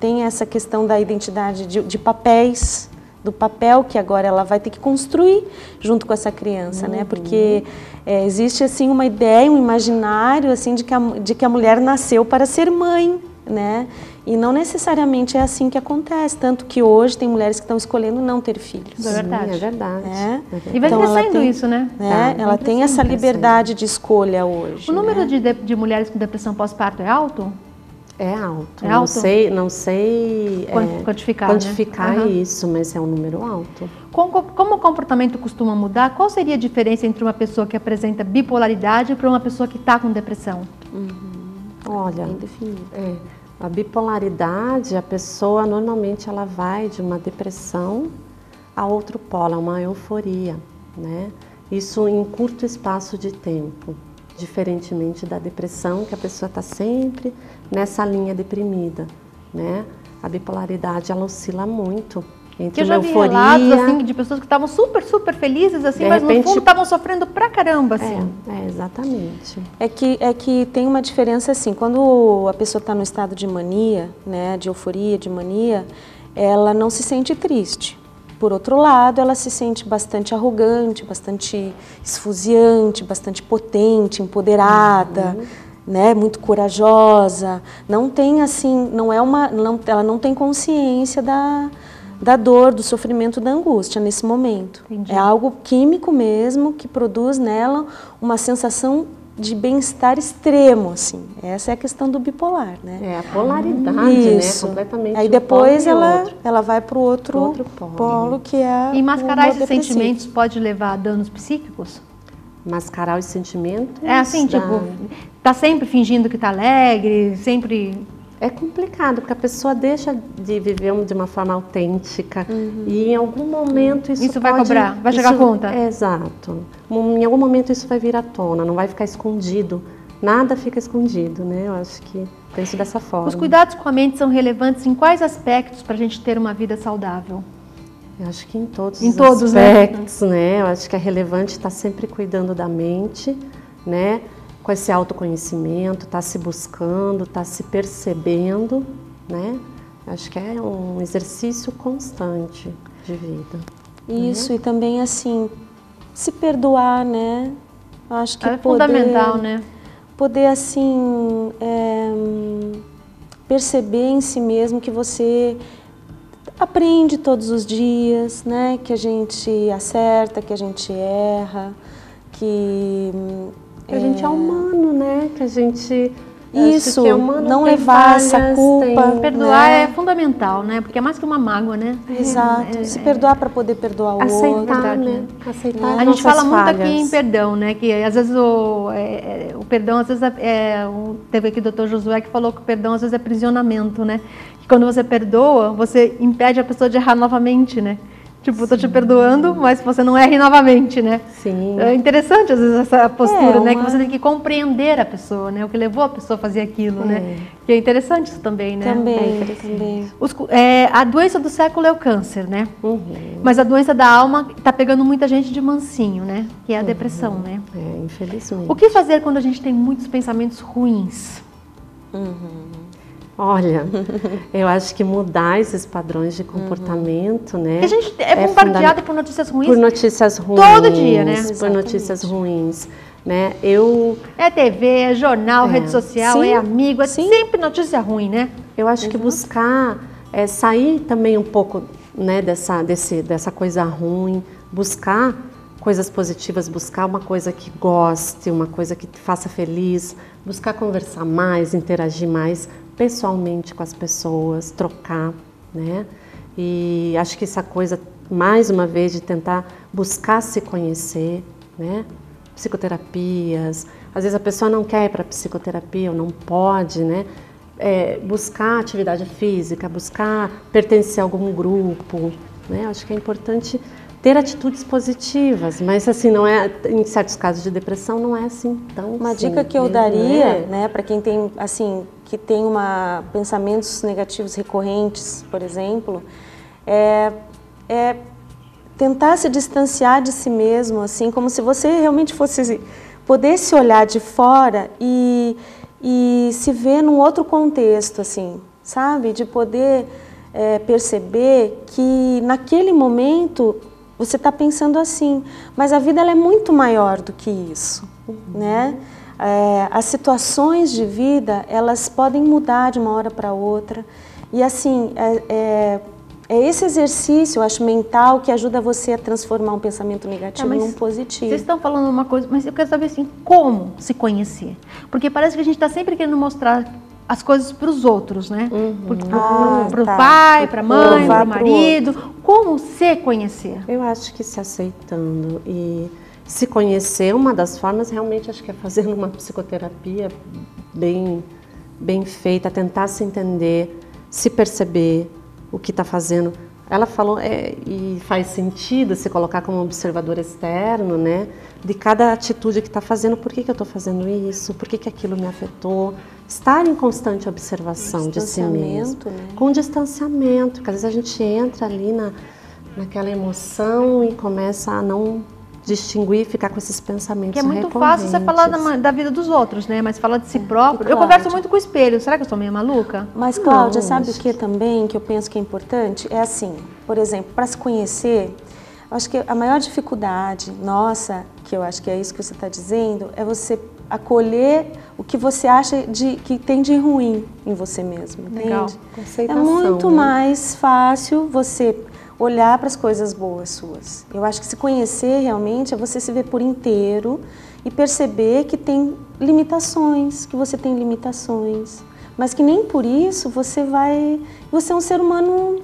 tem essa questão da identidade de papéis, do papel que agora ela vai ter que construir junto com essa criança, né? Porque existe assim uma ideia, um imaginário assim de que a mulher nasceu para ser mãe, né? E não necessariamente é assim que acontece, tanto que hoje tem mulheres que estão escolhendo não ter filhos. É verdade. É verdade. E vai crescendo isso, né? Ela tem essa liberdade de escolha hoje. O número de mulheres com depressão pós-parto é alto? É alto. É alto? Não sei quantificar né? isso, mas é um número alto. Como o comportamento costuma mudar, qual seria a diferença entre uma pessoa que apresenta bipolaridade para uma pessoa que está com depressão? Olha, a bipolaridade, a pessoa normalmente ela vai de uma depressão a outro polo, a uma euforia, né? Isso em curto espaço de tempo, diferentemente da depressão, que a pessoa está sempre nessa linha deprimida, né? A bipolaridade, ela oscila muito entre uma euforia... Eu já vi relatos assim, de pessoas que estavam super, super felizes, assim, mas no fundo estavam sofrendo pra caramba, assim. Exatamente. É que tem uma diferença assim, quando a pessoa está no estado de mania, né, de euforia, de mania, ela não se sente triste. Por outro lado, ela se sente bastante arrogante, bastante esfuziante, bastante potente, empoderada, né, muito corajosa. Não tem assim, ela não tem consciência da dor, do sofrimento, da angústia nesse momento. Entendi. É algo químico mesmo que produz nela uma sensação de bem-estar extremo, assim. Essa é a questão do bipolar, né? É a polaridade, isso, né? Completamente. Aí depois ela vai para o outro polo, que é E mascarar esses sentimentos pode levar a danos psíquicos? Mascarar os sentimentos? É assim, tipo, tá sempre fingindo que tá alegre, sempre... É complicado, porque a pessoa deixa de viver de uma forma autêntica e em algum momento isso vai cobrar, vai chegar a conta. Exato. Em algum momento isso vai vir à tona, não vai ficar escondido. Nada fica escondido, né? Eu acho que penso dessa forma. Os cuidados com a mente são relevantes em quais aspectos para a gente ter uma vida saudável? Eu acho que em todos os aspectos, né? Eu acho que é relevante estar sempre cuidando da mente, né? Com esse autoconhecimento, tá se buscando, tá se percebendo, né? Acho que é um exercício constante de vida. Isso, e também assim, se perdoar, né? Acho que fundamental, né? Poder assim, perceber em si mesmo que você aprende todos os dias, né? Que a gente acerta, que a gente erra, que a gente é humano, né? Que a gente... Isso, que é humano, não levar essa culpa. Perdoar é fundamental, né? Porque é mais que uma mágoa, né? Exato. Se perdoar para poder perdoar o outro. Né? Aceitar a gente fala muito falhas. aqui em perdão, né? Que às vezes o perdão, às vezes teve aqui o Dr. Josué que falou que o perdão às vezes é aprisionamento, né? Que quando você perdoa, você impede a pessoa de errar novamente, né? Tipo, tô te perdoando, mas você não erre novamente, né? Sim. É interessante, às vezes, essa postura, né? Que você tem que compreender a pessoa, né? O que levou a pessoa a fazer aquilo, né? Que é interessante isso também, né? Também. A doença do século é o câncer, né? Mas a doença da alma tá pegando muita gente de mansinho, né? Que é a depressão, né? Infelizmente. O que fazer quando a gente tem muitos pensamentos ruins? Olha, eu acho que mudar esses padrões de comportamento, né? Porque a gente é bombardeado por notícias ruins. Por notícias ruins. Todo dia, né? Por notícias ruins, né? É TV, é jornal, rede social, é amigo, é sempre notícia ruim, né? Eu acho que buscar, sair também um pouco, né, dessa coisa ruim, buscar coisas positivas, buscar uma coisa que goste, uma coisa que te faça feliz, buscar conversar mais, interagir mais pessoalmente com as pessoas, trocar, né? E acho que essa coisa, mais uma vez, de tentar buscar se conhecer, né? psicoterapias. Às vezes a pessoa não quer ir para psicoterapia ou não pode, né? Buscar atividade física, buscar pertencer a algum grupo, né? Acho que é importante ter atitudes positivas, mas assim, não é, em certos casos de depressão não é assim tão Uma simples, dica que eu daria, né? para quem tem, assim, que tem pensamentos negativos recorrentes, por exemplo, é tentar se distanciar de si mesmo, assim, como se você realmente poder se olhar de fora e se ver num outro contexto, assim, sabe? De poder perceber que naquele momento você está pensando assim, mas a vida ela é muito maior do que isso, né? As situações de vida, elas podem mudar de uma hora para outra e assim, é esse exercício, eu acho, mental que ajuda você a transformar um pensamento negativo num positivo. Vocês estão falando uma coisa, mas eu quero saber assim, como se conhecer? Porque parece que a gente está sempre querendo mostrar as coisas para os outros, né? Para o pai, para a mãe, para o marido. Como se conhecer? Eu acho que se aceitando e se conhecer, uma das formas realmente acho que é fazer uma psicoterapia bem feita, tentar se entender, se perceber o que está fazendo. Ela falou, e faz sentido se colocar como observador externo, né? De cada atitude que está fazendo, por que eu estou fazendo isso, por que aquilo me afetou. Estar em constante observação de si mesmo. Né? Com distanciamento, porque às vezes a gente entra ali naquela emoção e começa a não distinguir, ficar com esses pensamentos recorrentes. Que é muito fácil você falar da vida dos outros, né? Mas falar de si próprio. Eu converso muito com o espelho. Será que eu sou meio maluca? Mas, Cláudia, sabe o que também, que eu penso que é importante? É assim, por exemplo, para se conhecer, acho que a maior dificuldade nossa, que eu acho que é isso que você está dizendo, é você acolher o que você acha que tem de ruim em você mesmo, Legal. entende? É muito mais fácil você olhar para as coisas boas suas. Eu acho que se conhecer realmente é você se ver por inteiro e perceber que tem limitações, que você tem limitações, mas que nem por isso você é um ser humano,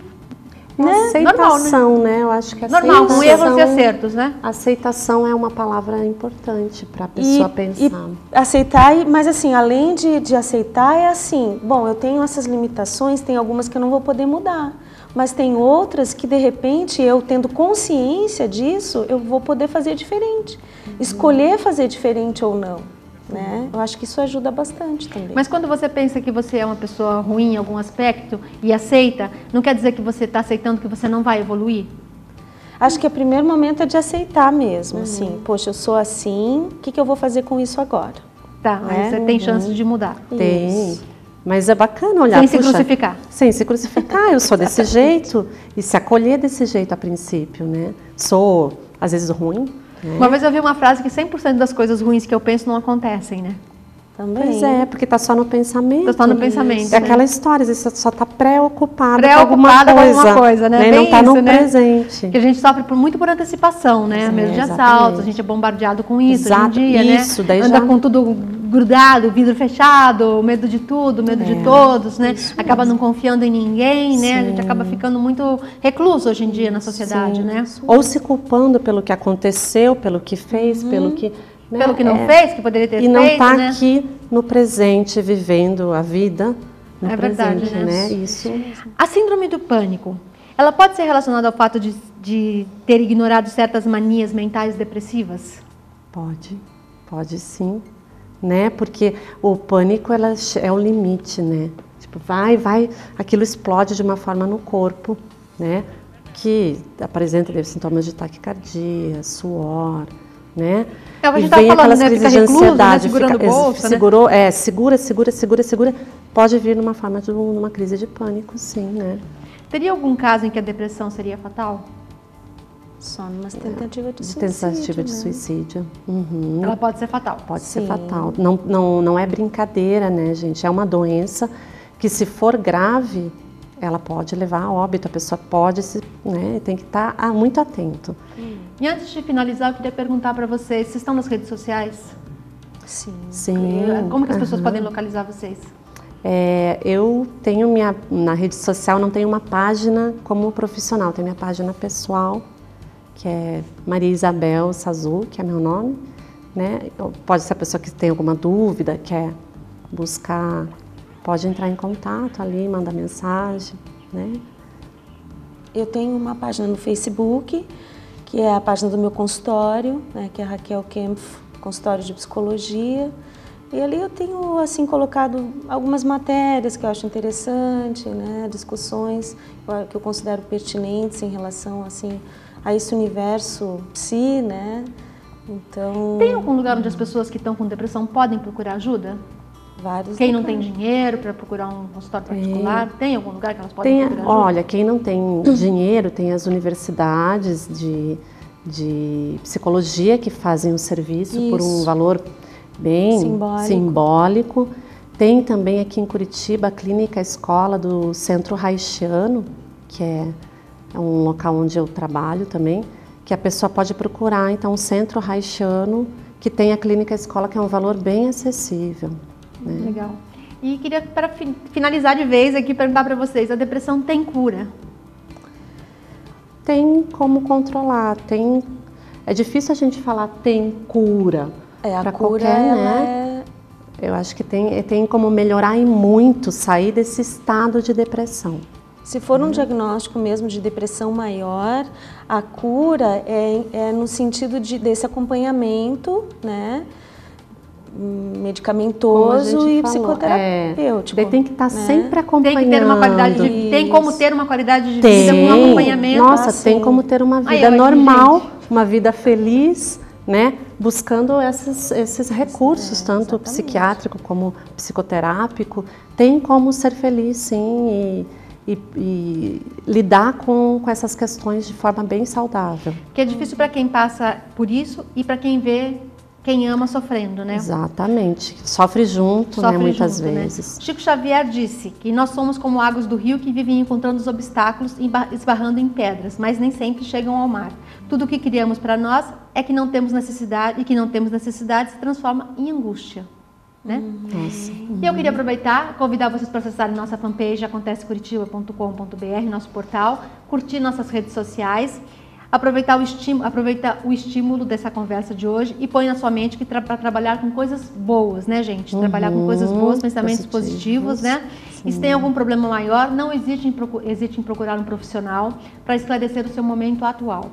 né? Aceitação, normal, né? Eu acho que normal, com erros e acertos, né? Aceitação é uma palavra importante para a pessoa pensar. E aceitar, mas assim, além de aceitar, é assim, bom, eu tenho essas limitações, tem algumas que eu não vou poder mudar. Mas tem outras que, de repente, eu tendo consciência disso, eu vou poder fazer diferente. Escolher fazer diferente ou não, né? Eu acho que isso ajuda bastante também. Mas quando você pensa que você é uma pessoa ruim em algum aspecto e aceita, não quer dizer que você está aceitando que você não vai evoluir? Acho que o primeiro momento é de aceitar mesmo, assim. Poxa, eu sou assim, o que eu vou fazer com isso agora? Tá, mas você tem chance de mudar. Tem. Isso. Mas é bacana olhar. Sem se crucificar. Sem se crucificar, eu sou desse jeito. E se acolher desse jeito a princípio, né? Sou, às vezes, ruim. Né? Uma vez eu vi uma frase que 100% das coisas ruins que eu penso não acontecem, né? Também. Pois é, porque está só no pensamento. Está só no pensamento. É aquela história, você só está preocupada com alguma coisa, né? E não está no presente. Que a gente sofre muito por antecipação, né? Medo de assalto, a gente é bombardeado com isso hoje em dia, isso, né? Daí anda com tudo grudado, vidro fechado, medo de tudo, medo de todos, né? Acaba não confiando em ninguém, né? A gente acaba ficando muito recluso hoje em dia na sociedade, né? Ou se culpando pelo que aconteceu, pelo que fez, pelo que... Né? Pelo que não fez, que poderia ter feito, e não está né? aqui no presente, vivendo a vida no presente, verdade, né? Isso. A síndrome do pânico, ela pode ser relacionada ao fato de ter ignorado certas manias mentais depressivas? Pode sim, né? Porque o pânico é o limite, né? Tipo, vai, aquilo explode de uma forma no corpo, né? Que apresenta sintomas de taquicardia, suor, né? A gente e vem falando, aquelas né? crises Fica de recluso, ansiedade, né? Segurando bolsa, segura, pode vir numa forma de uma crise de pânico, sim, né? Teria algum caso em que a depressão seria fatal? Só numa tentativa de suicídio. Tentativa de suicídio. Uhum. Ela pode ser fatal. Pode ser fatal. Não é brincadeira, né, gente? É uma doença que, se for grave, ela pode levar a óbito. A pessoa pode tem que estar muito atento. E antes de finalizar, eu queria perguntar para vocês, vocês estão nas redes sociais? Sim. Como que as pessoas podem localizar vocês? Eu tenho na rede social, não tenho uma página como profissional, tenho minha página pessoal, que é Maria Isabel Sazu, que é meu nome. né? Pode ser a pessoa que tem alguma dúvida, quer buscar, pode entrar em contato ali, mandar mensagem, né? Eu tenho uma página no Facebook, que é a página do meu consultório, né, que é a Raquel Kempf, consultório de psicologia. E ali eu tenho assim colocado algumas matérias que eu acho interessante, né, discussões que eu considero pertinentes em relação assim a esse universo psi, né? Então, tem algum lugar onde as pessoas que estão com depressão podem procurar ajuda? vários Quem não lugares. tem dinheiro para procurar um consultório particular, tem algum lugar que elas podem procurar ajuda? Olha, quem não tem dinheiro, tem as universidades de psicologia que fazem o serviço por um Isso. valor bem simbólico. Tem também aqui em Curitiba a Clínica Escola do Centro Haitiano, que é um local onde eu trabalho também, que a pessoa pode procurar, então, o Centro Haitiano, que tem a Clínica Escola, que é um valor bem acessível. Né? Legal. E queria, para finalizar de vez aqui, perguntar para vocês, a depressão tem cura? Tem como controlar, é difícil a gente falar tem cura. A pra cura, qualquer, ela né? Eu acho que tem como melhorar e muito, sair desse estado de depressão. Se for um diagnóstico mesmo de depressão maior, a cura é no sentido desse acompanhamento, né, medicamentoso e psicoterapêutico. Daí tem que estar sempre acompanhando. Tem que ter uma qualidade de, tem como ter uma qualidade de vida com um acompanhamento. Nossa, tem como ter uma vida normal, uma vida feliz, né? Buscando esses recursos, tanto exatamente. psiquiátrico como psicoterápico. Tem como ser feliz, sim, e lidar com essas questões de forma bem saudável. Que é difícil para quem passa por isso e para quem vê quem ama sofrendo, né? Exatamente. Sofre junto, né, muitas vezes. Né? Chico Xavier disse que nós somos como águas do rio que vivem encontrando os obstáculos e esbarrando em pedras, mas nem sempre chegam ao mar. Tudo o que criamos para nós é que não temos necessidade, e que não temos necessidade se transforma em angústia. Né? Nossa. E eu queria aproveitar, convidar vocês para acessarem nossa fanpage acontececuritiba.com.br, nosso portal, curtir nossas redes sociais, aproveitar o estímulo dessa conversa de hoje e põe na sua mente que para trabalhar com coisas boas, né, gente? Trabalhar com coisas boas, pensamentos positivos, né? E se tem algum problema maior, não hesite em procurar um profissional para esclarecer o seu momento atual.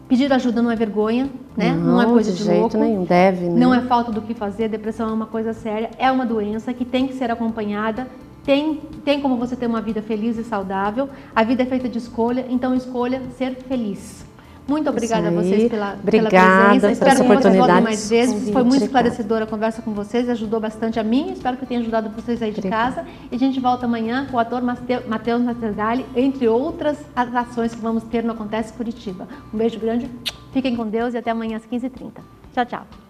Pedir ajuda não é vergonha, né? Não é coisa de louco. jeito nenhum, deve, né? Não é falta do que fazer, depressão é uma coisa séria, é uma doença que tem que ser acompanhada, tem como você ter uma vida feliz e saudável, a vida é feita de escolha, então escolha ser feliz. Muito obrigada a vocês pela presença, espero que vocês voltem mais vezes, foi muito esclarecedora a conversa com vocês, ajudou bastante a mim, espero que eu tenha ajudado vocês aí de casa, e a gente volta amanhã com o ator Matheus Nastergalli, entre outras atrações que vamos ter no Acontece Curitiba. Um beijo grande, fiquem com Deus e até amanhã às 15h30. Tchau, tchau.